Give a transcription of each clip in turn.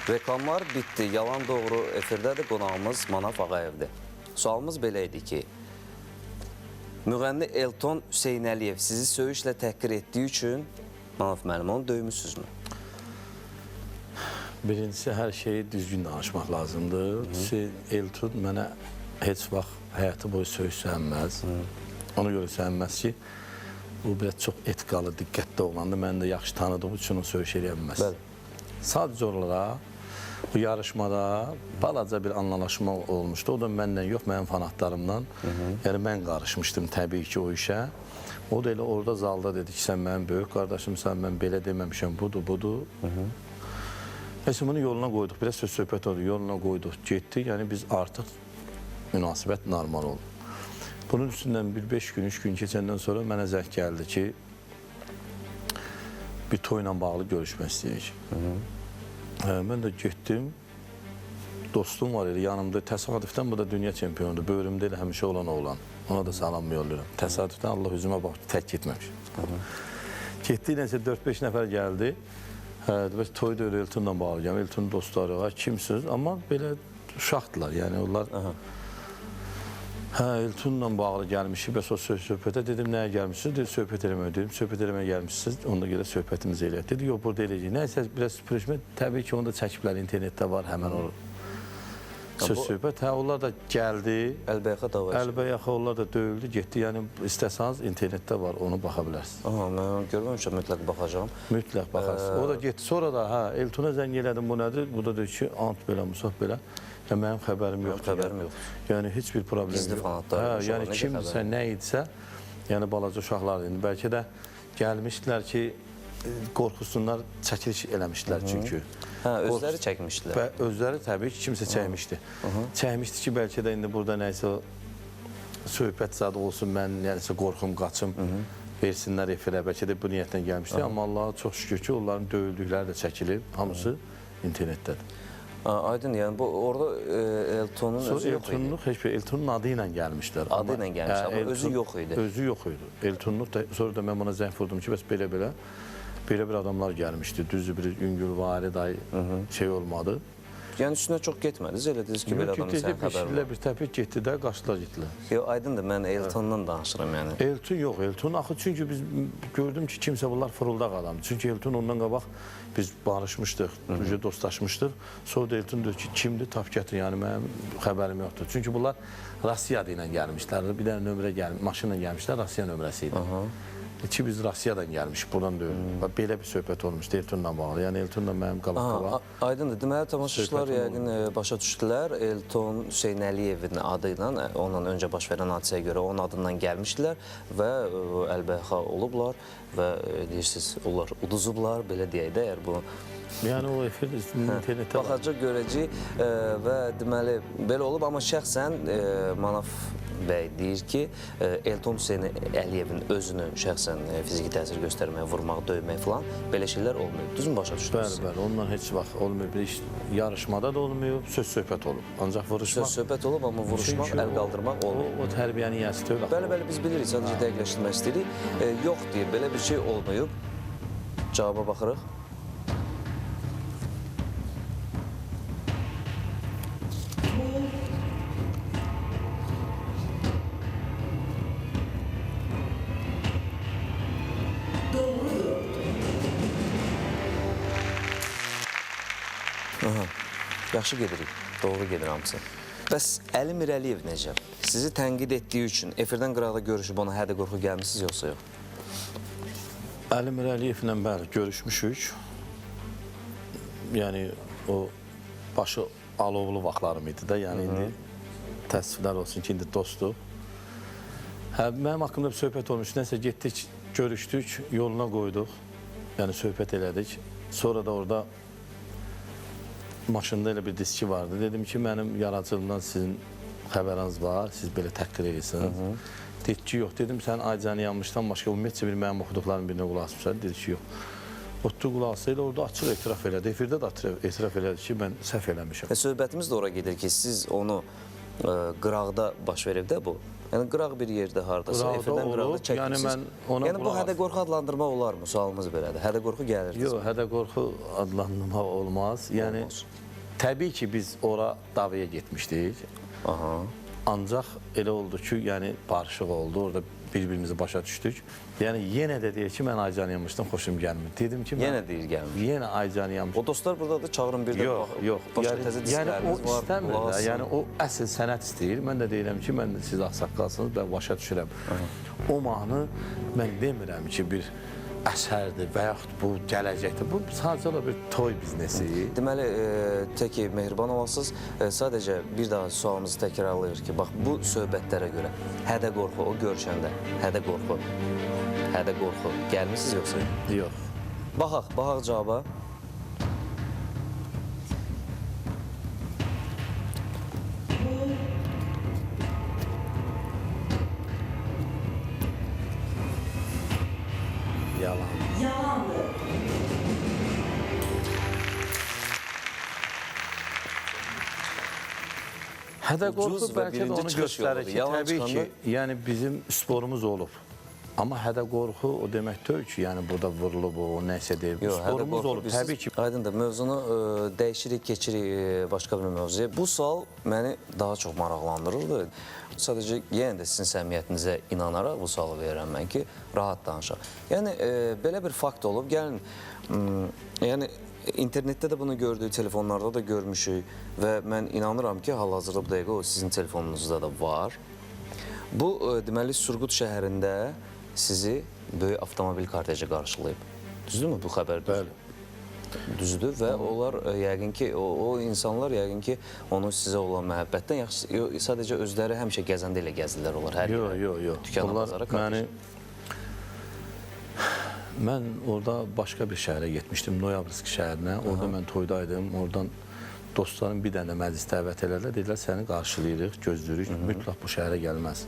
Reklamlar bitti. Yalan doğru efirdədir. Qonağımız Manaf Ağayevdir. Sualımız belə idi ki, müğənni Elton Hüseynəliyev sizi söyüşlə təhqir etdiyi üçün Manaf müəllim onu döymüsünüzmü? Birincisi, hər şeyi düzgün danışmaq lazımdır. Elton mənə heç vaxt həyatı boyu söyüş səhənməz. Ona görə səhənməz ki, bu biraz çox etikalı, diqqətli olandı. Mən də yaxşı tanıdığım üçün onu söyüş eləyə bilməz. Sadəcə olaraq bu yarışmada balaca bir anlaşma olmuşdu. O da məndən yox, mənim fanatlarımdan. Yəni mən qarışmışdım təbii ki o işə. O da elə orada zalda dedi ki, sən mənim böyük qardaşımsan, mən belə deməmişəm, budur. Neyse bunu yoluna qoyduq, biraz söz-söhbət oldu, yoluna qoyduq, getdik. Yəni biz artıq münasibət normal oldu. Bunun üstündən bir 5 gün, 3 gün keçəndən sonra mənə zəng gəldi ki, bir toyla bağlı görüşmək istəyirik. Mən də getdim, dostum var elə yanımda, təsadüfdən bu da dünya çempionudur, böğrümdə elə həmişə olan oğlan. Ona da salam yolluyorum. Təsadüfdən Allah üzümə baxdı, tək getməmiş. Getdik, nəsə 4-5 nəfər gəldi. Toyda öyle Elton'la bağlayacağım, Elton'un dostları var, kimsiz? Amma belə uşaqdılar, yəni onlar... Elton'la bağlı gəlmişik, bəs o söhbətə dedim, nəyə gəlmişsiniz? Dedi, söhbət eləməyə dedim, söhbət eləməyə gəlmişsiniz, onda görə söhbətimizi eləyək. Dedi, yox, burada eləyəcək. Nəysə, biraz süpürüşmə, təbii ki, onu da çəkiblər, internetdə var, həmən o söz-söhbət. Onlar da gəldi, əlbəyaxa, onlar da döyüldü, getdi. Yəni, istəsəniz, internetdə var, onu baxa bilərsiniz. Mən görməmişəm, mütləq baxacağam. Mütləq baxarsınız. O da getdi, sonra da, Elton'a zəng elədim, bu nədir? Bu da deyir ki, ant belə, musaf belə. Mənim xəbərim yoxdur. Yəni, heç bir problem yox. Gizli fanatlar. Yəni, kimdirsə, nə idisə, yəni, balaca uşaqlar idi. Bəlkə də gəlmişdilər ki, qorxusunlar, çəkiliş eləmişdilər çünki. Özləri çəkmişdilər. Özləri təbii ki, kimsə çəkmişdi. Çəkmişdi ki, bəlkə də indi burada nəysə söhbət zadı olsun, mən nəsə qorxum, qaçım, versinlər efirə. Bəlkə də bu niyyətlə gəlmişdi. Amma Allaha çox şükür ki, onların döyüldükləri də çəkilib, hamısı internetdədir. Aydın, yəni orada Elton'un özü yox idi. Heç bir Elton'un adı ilə gəlmişlər. Adı ilə gəlmişlər, amma özü yox idi. Özü yox idi. Elton'un da, sonra da mən buna zəng vurdum ki, bəs belə bir adamlar gəlmişdi. Düzdür, bir Üngül Varid şey olmadı. Yəni üstünə çox getmədiniz, elə dediniz ki, belə adamın sən xəbəri var. Bir təpik getdi də, qaçdılar getdilər. Yox, aydındır, mən Elton'dan danışıram yəni. Elton yox, Elton axı çünki biz gördüm ki, kimsə bunlar fırıldaq adamdır. Çünki Elton ondan qabaq biz barışmışdıq, dostlaşmışdıq. Sonra da Elton diyor ki, kimdir, tap gətir, yəni mənim xəbərim yoxdur. Çünki bunlar Rasiya ilə gəlmişlər, bir dənə nömrə maşınla gəlmişlər, Rasiya nömrəsi idi. Ki biz Rasiyadan gəlmişik, buradan döyülmüş. Belə bir söhbət olmuşdu Elton'la bağlı. Yəni Elton'la mənim qabaq-qabaq. Aydındır. Deməli, tamaşaçılar yəqin başa düşdülər. Elton Hüseynəliyevin adı ilə, ondan öncə baş verən hadisəyə görə onun adından gəlmişdilər və əlbəyaxa olublar və deyirsiniz, onlar uduzublar, belə deyək də, əgər bu... Yəni o efir internetdə var. Baxacaq, görəcək və deməli, belə olub, amma şəxsən Manaf bəy deyir ki, Elton Hüseynəliyevin özünü şəxsən fiziki təsir göstərməyə, vurmaq, döymək falan, belə şeylər olmuyor. Düzmü başa düşdünüz? Bəli, ondan heç vaxt olmuyor. Bir iş yarışmada da olmuyor, söz-söhbət olub. Ancaq vuruşmaq... Söz-söhbət olub, amma vuruşmaq, əl qaldırmaq olmuyor. O tərbiyənin yəsi deyil. Bəli, biz bilirik, sadəcə dəqiqləşdirmək istəyirik. Yox deyir, belə bir şey olmayıb. Cavaba baxırıq. Yaxşı gedirik, doğru gedir hamısı. Bəs Əli Mirəliyev necə? Sizi tənqid etdiyi üçün efirdən qıraqda görüşüb ona hədə qorxu gəlmişsiniz, yoxsa yox? Əli Mirəliyevlə bəli, görüşmüşük. Yəni, o başı alovlu vaxtlarım idi da, yəni indi təəssüflər olsun ki, indi dostdur. Mənim haqqımda bir söhbət olmuş, nəsə getdik, görüşdük, yoluna qoyduq, yəni söhbət elədik. Sonra da orada maşında elə bir diski vardı. Dedim ki, mənim yaradıcılığımdan sizin xəbəriniz var, siz belə təhqir edirsiniz. Dedi ki, yox. Dedim, sən Aycanı yanmışdan başqa ümumiyyətcə bir mənim oxuduqlarım birinə qulaq asmışlar. Dedi ki, yox. Otdu qulaq asıyla orada açıq etiraf elədi. Efirdə də etiraf elədi ki, mən səhv eləmişəm. Söhbətimiz də ora gedir ki, siz onu qıraqda baş verib də bu Yəni qıraq bir yerdə hardasa, Qıraqda efirdən qıraqda olub, yəni çəkmisiniz. mən ona Yəni bu qulaq hədə-qorxu adlandırmaq olarmı? Sualımız belədir. Hədə-qorxu gəlir. Yox, hədə-qorxu adlandırmaq olmaz. Yəni, Olmaz. təbii ki, biz ora davaya getmişdik. Aha. Ancaq elə oldu ki, yəni barışıq oldu, orada bir-birimizi başa düşdük. Yəni yenə də deyir ki, mən Aycan yamışdım, xoşum gəlmir. Dedim ki, Yenə deyir gəlmir. Yenə Aycan yamışdım. O dostlar buradadır, çağırın bir də Yox, yox. başqa Yəni, təzə yəni o diskləriniz var. istəmir qulaq də. asın. Yəni o əsl sənət istəyir. Mən də deyirəm ki, mən də siz ağsaqqalsınız, mən başa düşürəm. O mahnı mən demirəm ki, bir əsərdir və yaxud bu gələcəkdir. Bu sadəcə olaraq bir toy biznesi. Deməli, tək ki, mehriban olasınız. Sadəcə bir daha sualımızı təkrarlayır ki, bax, bu söhbətlərə görə hədə-qorxu, o görüşəndə hədə-qorxu gəlmişsiniz yoxsa? Yox. Baxaq cavaba. Yalan. Yalandır. Hədə-qorxu Ucuz və bəlkə də birinci onu çıxış göstərir yoludur. ki, Yalan təbii ki, çıxanda- yəni bizim sporumuz olub. Amma hədə-qorxu o demək deyil ki, yəni burada vurulub, o nəsə deyib. Yox, Sporumuz olub, təbii ki. Aydındır, mövzunu dəyişirik, keçirik başqa bir mövzuya. Bu sual məni daha çox maraqlandırırdı. Sadəcə yenə də sizin səmiyyətinizə inanaraq bu sualı verirəm mən ki, rahat danışaq. Yəni, belə bir fakt olub, gəlin, yəni, internetdə də bunu gördük, telefonlarda da görmüşük və mən inanıram ki, hal-hazırda bu dəqiqə o sizin telefonunuzda da var. Bu, deməli, Surqut şəhərində sizi böyük avtomobil korteji qarşılayıb. Düzdürmü bu xəbər? Bəli. Düzdür və onlar yəqin ki, o insanlar yəqin ki, onu sizə olan məhəbbətdən sadəcə özləri həmişə gəzəndə ilə gəzdirlər onlar hər yerə. Yox. Dükana, bazara kortej. Mən orada başqa bir şəhərə getmişdim, Noyabrsk şəhərinə. Orada mən toydaydım, oradan dostlarım bir dənə məclis dəvət elədilər. Dedilər, səni qarşılayırıq, gözləyirik, mütləq bu şəhərə gəlməz.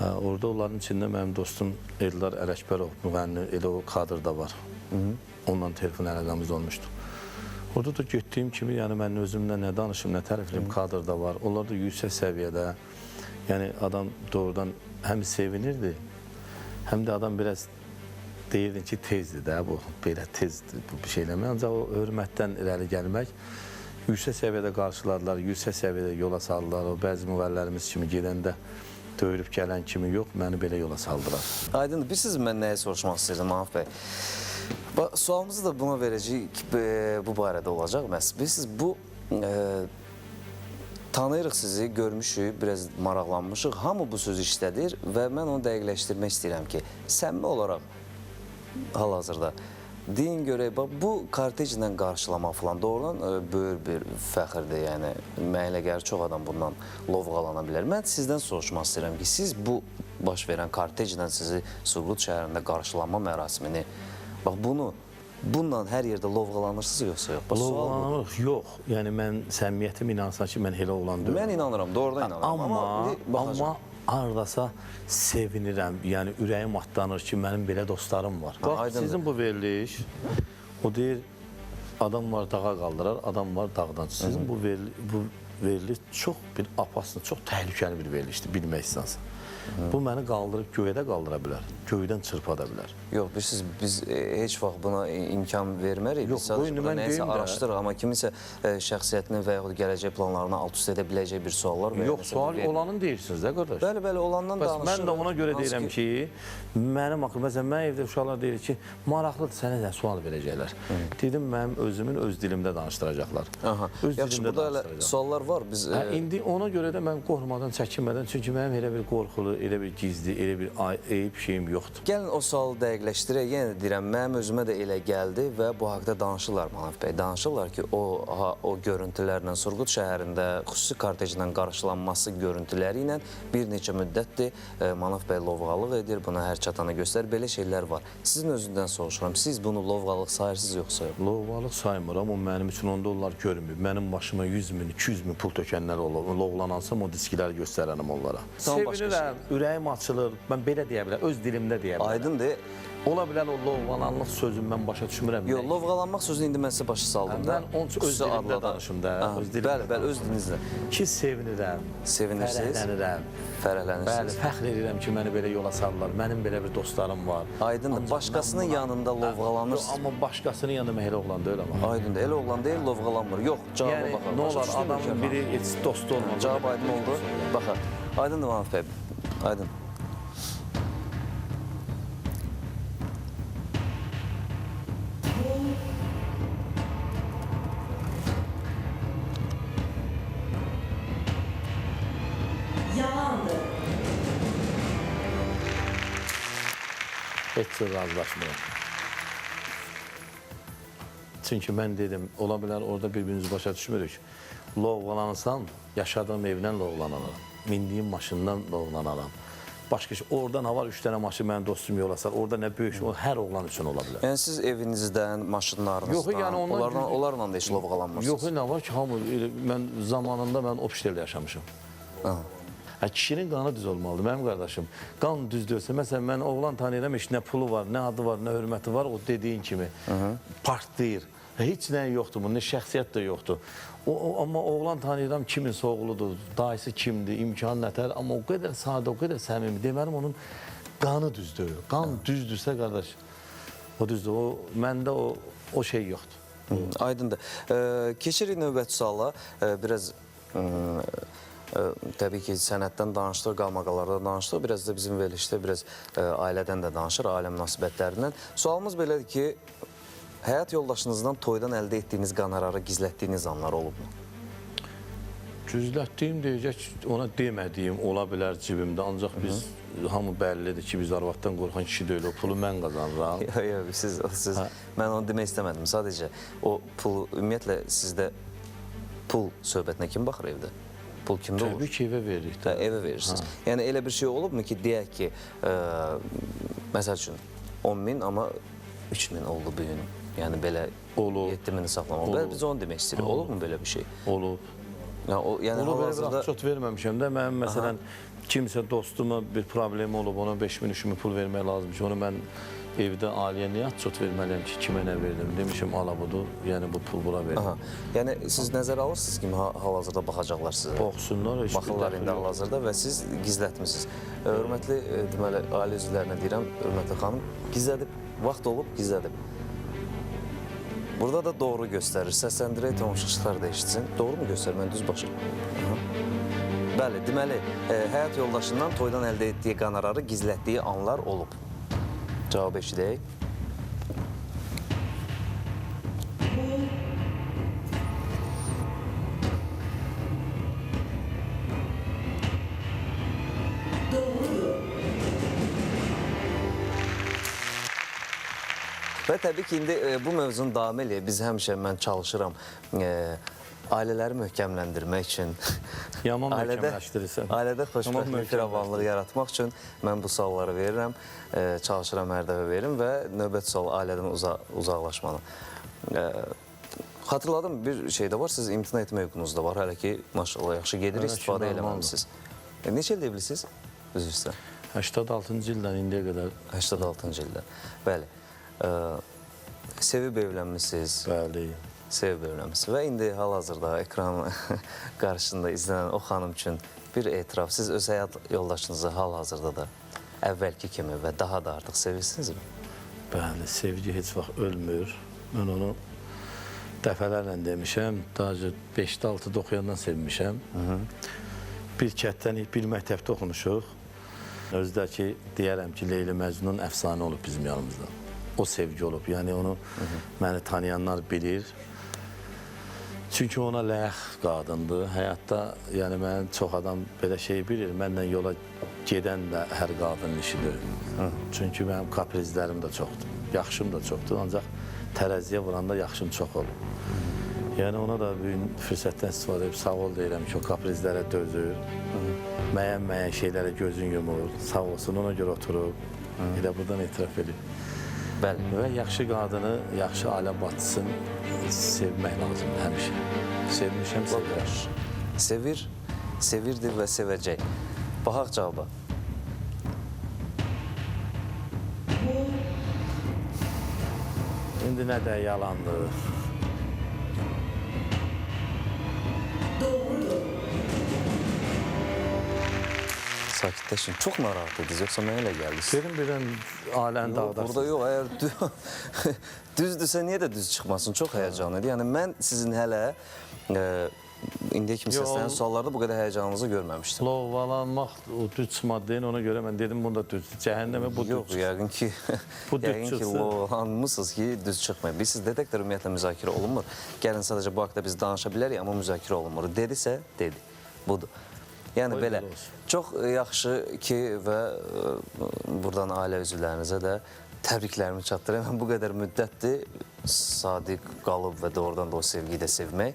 Orada onların içində mənim dostum Eldar Ələkbərov, müğənni, elə o kadrda var. Onunla telefon əlaqəmiz olmuşdu. Orada da getdiyim kimi, yəni mən özümlə nə danışım, nə tərifliyim, kadrda var. Onlar da yüksək səviyyədə, yəni adam doğrudan həm sevinirdi, həm də adam biraz deyirdin ki, tezdir də bu, belə tezdir bu bir şey eləmək. Ancaq o hörmətdən irəli gəlmək, yüksək səviyyədə qarşıladılar, yüksək səviyyədə yola saldılar. O bəzi müğənnilərimiz kimi gedəndə döyülüb gələn kimi yox, məni belə yola saldılar. Aydındır, bilirsiniz mən nəyə soruşmaq istəyirdim, Mahmud bəy? Sualımızı da buna verəcəyik, bu barədə olacaq. Bilirsiniz, bu tanıyırıq sizi, görmüşük, biraz maraqlanmışıq. Hamı bu sözü işlədir və mən onu dəqiqləşdirmək istəyirəm ki, səmimi olaraq hal-hazırda deyin görək, bu kortejlə qarşılamaq falan doğrudan böyük bir fəxirdir. Yəni, mənə elə gəlir, çox adam bundan lovğalana bilər. Mən sizdən soruşmaq istəyirəm ki, siz bu baş verən kortejlə sizi Surqut şəhərində qarşılama mərasimini, bax bununla hər yerdə lovğalanırsınız yoxsa yox? Lovğalanırıq, yox. Yəni mən səmimiyyətim inansam ki, mən elə olan deyil. Mən inanıram, doğrudan inanıram. Amma hardasa sevinirəm, yəni ürəyim atlanır ki, mənim belə dostlarım var. Bax, sizin bu veriliş, o deyir, adam var dağa qaldırar, adam var dağdan. Sizin bu veriliş çox bir apasını, çox təhlükəli bir verilişdir, bilmək istənsiniz. Bu məni qaldırıb göydə qaldıra bilər, göydən çırpada bilər. Yox, bilirsiniz, biz heç vaxt buna imkan vermərik. Biz sadəcə burada nəyisə araşdırırıq, amma kiminsə şəxsiyyətini və yaxud gələcək planlarını alt-üst edə biləcək bir suallar və yox, sual olanın deyirsiniz də, qardaş. Bəli, olandan danışırıq. Mən də ona görə deyirəm ki, mənim axı, məsələn, mən evdə uşaqlar deyir ki, maraqlıdır, sənə də sual verəcəklər. Dedim, mənim özümün öz dilimdə danışdıracaqlar. Yaxşı, burada elə suallar var. İndi ona görə də mən qorxmadan, çəkinmədən, çünki mənim elə bir qorxulu, elə bir gizli, elə bir eyib şeyim yoxdur. Gəlin o sualı dəqiqləşdirək. Yenə də deyirəm, mənim özümə də elə gəldi və bu haqda danışırlar Mahmud bəy. Danışırlar ki, o görüntülərlə Surqut şəhərində xüsusi kortejlə qarşılanması görüntüləri ilə bir neçə müddətdir Mahmud bəy lovğalıq edir, buna hər çatana göstərir. Belə şeylər var. Sizin özündən soruşuram, siz bunu lovğalıq sayırsınız yoxsa yox? Lovğalıq saymıram, o mənim üçün onda onlar görmür. Mənim başıma 100 min, 200 min pul tökənlər olur. Lovğlanansam o diskiləri göstərərəm onlara. Sevinirəm, ürəyim açılır. Mən belə deyə bilərəm, öz dilimdə deyə bilərəm. Aydındır. Ola bilər o lovğalanlıq sözünü mən başa düşmürəm. Yox, lovğalanmaq sözünü indi mən sizə başa saldım da. Mən onun üçün öz Xüsusi dilimdə adla danışım da. Öz dilimdə Bəli, bəli, öz dilinizlə. ki, sevinirəm, Sevinirsiniz, fərəhlənirəm. fərəhlənirsiniz. Bəli, fəxr edirəm ki, məni belə yola salırlar. Mənim belə bir dostlarım var. Aydındır, Ancaq başqasının mən buna- yanında lovğalanırsınız. Yox, amma başqasının yanında elə oğlan deyil amma. Aydındır, elə oğlan deyil, lovğalanmır. Yox, cavaba Yəni, baxaq. nə Başa olar, düşdünüz adamın mi? biri heç dostu olmalı. Cavab aydın oldu. Baxaq. Aydındır Vanaf bəy. Aydın. Yalandır. Heç cür razılaşmıram. Çünki mən dedim, ola bilər orada bir-birimizi başa düşmürük. Lovğalanırsam, yaşadığım evdən lovğlanaram. Mindiyim maşından lovğlanaram. Başqa şey, orada nə var? 3 dənə maşın mənim dostum yola sar. Orada nə böyük, o hər oğlan üçün ola bilər. Yəni siz evinizdən, maşınlarınızdan, Yox, yəni ondan onlarla da heç lovğalanmırsınız. Yox, nə var ki, hamı, mən zamanında mən Opşteldə yaşamışım. Kişinin qanı düz olmalıdır, mənim qardaşım. Qan düz deyilsə, məsələn, mən oğlan tanıyıram, heç nə pulu var, nə adı var, nə hörməti var, o dediyin kimi partlayır. Heç nə yoxdur, bunun nə şəxsiyyət də yoxdur. Amma oğlan tanıyıram, kiminsə oğludur, dayısı kimdir, imkan nətər, amma o qədər sadə, o qədər səmimi. Deməlim, onun qanı düzdür. Qan düzdürsə, qardaş, o düzdür. Məndə o şey yoxdur. Aydındır. Keçirik növbəti suala. Biraz təbii ki, sənətdən danışdıq, qalmaqalardan danışdıq. Biraz da bizim verilişdə biraz ailədən də danışır, ailə münasibətlərindən. Sualımız belədir ki, həyat yoldaşınızdan toydan əldə etdiyiniz qanararı gizlətdiyiniz anlar olubmu? Gizlətdiyim deyəcək, ona demədiyim ola bilər cibimdə. Ancaq biz, hamı bəllidir ki, biz arvaddan qorxan kişi deyil, o pulu mən qazanıram. Yox, siz, mən onu demək istəmədim. Sadəcə, o pul, ümumiyyətlə, sizdə pul söhbətinə kim baxır evdə? Pul kimdə olur? Təbii ki, evə veririk də. Evə verirsiniz. Yəni, elə bir şey olubmu ki, deyək ki, məsəl üçün 10.000, amma 3.000 oldu bu gün. Yəni, belə 7.000-i saxlamaq. Bəli, biz onu demək istəyirik. Olubmu belə bir şey? Olub. Yəni, Onu belə bir atçot verməmişəm də. Mənim, məsələn, kimsə dostuma bir problemi olub, ona 5.000, 3.000 pul vermək lazımdır ki, onu mən evdə ailəyə niyə atçot verməliyəm ki, kimə nə verdim? Demişim, ala budur, yəni bu pul bura verdim. Yəni, siz nəzər alırsınız ki, hal-hazırda baxacaqlar sizə? Baxsınlar, heç bir Baxırlar indi hal-hazırda və siz gizlətmişsiniz. Hörmətli, deməli, ailə üzvlərinə deyirəm, hörmətli xanım, gizlədib, vaxt olub, gizlədib. Burada da doğru göstərir. Səsləndirək tamaşaçılar da eşitsin. Doğru mu göstərir? Mən düz başım. Bəli, deməli, həyat yoldaşından toydan əldə etdiyi qanararı gizlətdiyi anlar olub. Cavab eşidək. Və təbii ki, indi bu mövzunu davam eləyək. Biz həmişə mən çalışıram ailələri möhkəmləndirmək üçün, yaman möhkəmləşdirirsən. ailədə xoşbəxtlik, firavanlıq yaratmaq üçün mən bu sualları verirəm, çalışıram hər dəfə verim və növbəti sual ailədən uzaqlaşmanı. Xatırladım, bir şey də var, siz imtina etmə hüququnuz da var, hələ ki, maşallah, yaxşı gedir, istifadə eləməlisiniz. Neçə ildə evlisiniz? Üzr istəyirəm. 86-cı ildən indiyə qədər. 86-cı ildə. Bəli. Sevib evlənmişsiniz. Bəli. Sevib evlənmişsiniz. Və indi hal-hazırda ekran qarşısında izlənən o xanım üçün bir etiraf. Siz öz həyat yoldaşınızı hal-hazırda da əvvəlki kimi və daha da artıq sevirsinizmi? Bəli, sevgi heç vaxt ölmür. Mən onu dəfələrlə demişəm. Daha 5-6-da oxuyandan sevmişəm. Bir kətdən bir məktəbdə oxumuşuq. Özdəki deyərəm ki, Leyli Məcnun əfsanə olub bizim yanımızda. O sevgi olub. Yəni onu məni tanıyanlar bilir. Çünki ona layıq qadındır. Həyatda yəni mən çox adam belə şey bilir. Məndən yola gedən də hər qadının işidir. Çünki mənim kaprizlərim də çoxdur. Yaxşım da çoxdur. Ancaq tərəziyə vuranda yaxşım çox olur. Yəni ona da bir fürsətdən istifadə edib sağ ol deyirəm ki, o kaprizlərə dözür. Müəyyən şeylərə gözün yumur. Sağ olsun, ona görə oturub. Elə buradan etiraf edib. Bəli. Və yaxşı qadını, yaxşı ailə bacısını sevmək lazımdır həmişə. Sevmişəm, sevirəm. Sevir, sevirdir və sevəcək. Baxaq cavaba. indi, nə də yalandır. Doğrudur. Sakitləşin. Çox narahat idiniz, yoxsa mənə elə gəldi? Dedim birdən ailəni dağdarsın. Burada yox, əgər düzdürsə niyə də düz çıxmasın? Çox həyəcanlı idi. Yəni mən sizin hələ indiyə kimi səslənən suallarda bu qədər həyəcanınızı görməmişdim. Lovalanmaq o düz çıxmadı deyil, ona görə mən dedim bunda düz. Cəhənnəmə bu düz Yox, çıxsın. yəqin ki, Bu düz yəqin ki, çıxsın. lovalanmısınız ki, düz çıxmayın. Biz siz dedək də ümumiyyətlə müzakirə olunmur. Gəlin sadəcə bu haqda biz danışa bilərik, amma müzakirə olunmur. Dedisə, dedi. Budur. Yəni belə, çox yaxşı ki və buradan ailə üzvlərinizə də təbriklərimi çatdırıram. Mən bu qədər müddətdir sadiq qalıb və doğrudan da o sevgiyi də sevmək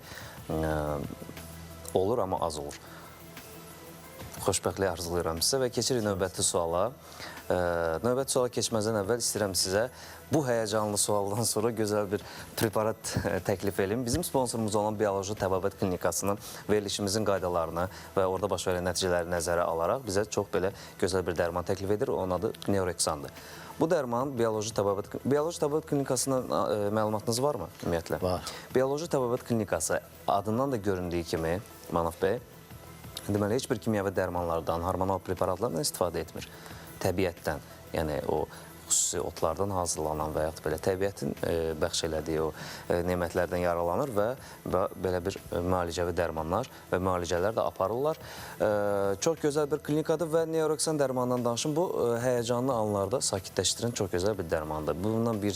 olur, amma az olur. Xoşbəxtlik arzulayıram sizə və keçirik növbəti suala. Növbəti suala keçməzdən əvvəl istəyirəm sizə bu həyəcanlı sualdan sonra gözəl bir preparat təklif edeyim. Bizim sponsorumuz olan Bioloji Təbabət Klinikasının verilişimizin qaydalarını və orada baş verən nəticələri nəzərə alaraq bizə çox belə gözəl bir dərman təklif edir. Onun adı Neorexandır. Bu dərman Bioloji Təbabət Klinikasının məlumatınız varmı ümumiyyətlə? Var. Bioloji Təbabət Klinikası adından da göründüyü kimi, Manaf bəy, deməli, heç bir kimyəvi dərmanlardan, hormonal preparatlardan istifadə etmir. Təbiətdən, yəni o xüsusi otlardan hazırlanan və yaxud belə təbiətin bəxş elədiyi o nemətlərdən yaralanır və belə bir müalicəvi dərmanlar və müalicələr də aparırlar. Çox gözəl bir klinikadır və Neorexan dərmanından danışım. Bu, həyəcanlı anlarda sakitləşdirən çox gözəl bir dərmandır. Bundan bir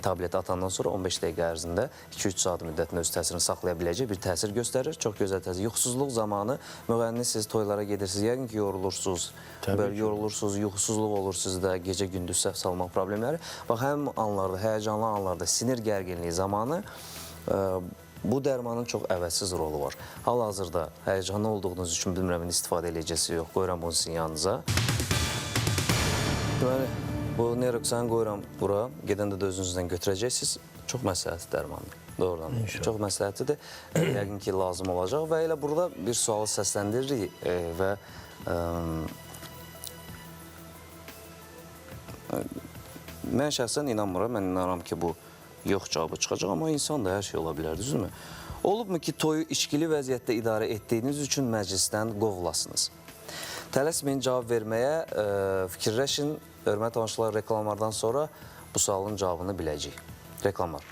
tableti atandan sonra 15 dəqiqə ərzində 2-3 saat müddətində öz təsirini saxlaya biləcək bir təsir göstərir. Çox gözəl təsir. Yuxusuzluq zamanı müğənni siz toylara gedirsiniz, yəqin ki, yorulursunuz. Böyle yorulursunuz, yuxusuzluq olur sizdə, gecə-gündüz səhv salmaq problemləri. Bax, həmin anlarda, həyəcanlı anlarda, sinir gərginliyi zamanı bu dərmanın çox əvəzsiz rolu var. Hal-hazırda həyəcanlı olduğunuz üçün bilmirəm, istifadə edəcəsi yox. Qoyuram bunu sizin yanınıza. Deməli, bu Neorexanı qoyuram bura. Gedəndə də özünüzdən götürəcəksiniz. Çox məsləhətli dərmandır. Doğrudan. Çox məsləhətlidir. Yəqin ki, lazım olacaq və elə burada bir sualı səsləndiririk və mən şəxsən inanmıram. Mən inanıram ki, bu yox cavabı çıxacaq, amma insan da hər şey ola bilər, düzdürmü? Olubmu ki, toyu içkili vəziyyətdə idarə etdiyiniz üçün məclisdən qovulasınız? Tələsməyin cavab verməyə, fikirləşin. Hörmətli tamaşaçılar, reklamlardan sonra bu sualın cavabını biləcəyik. Reklamlar.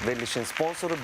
Verilişin sponsoru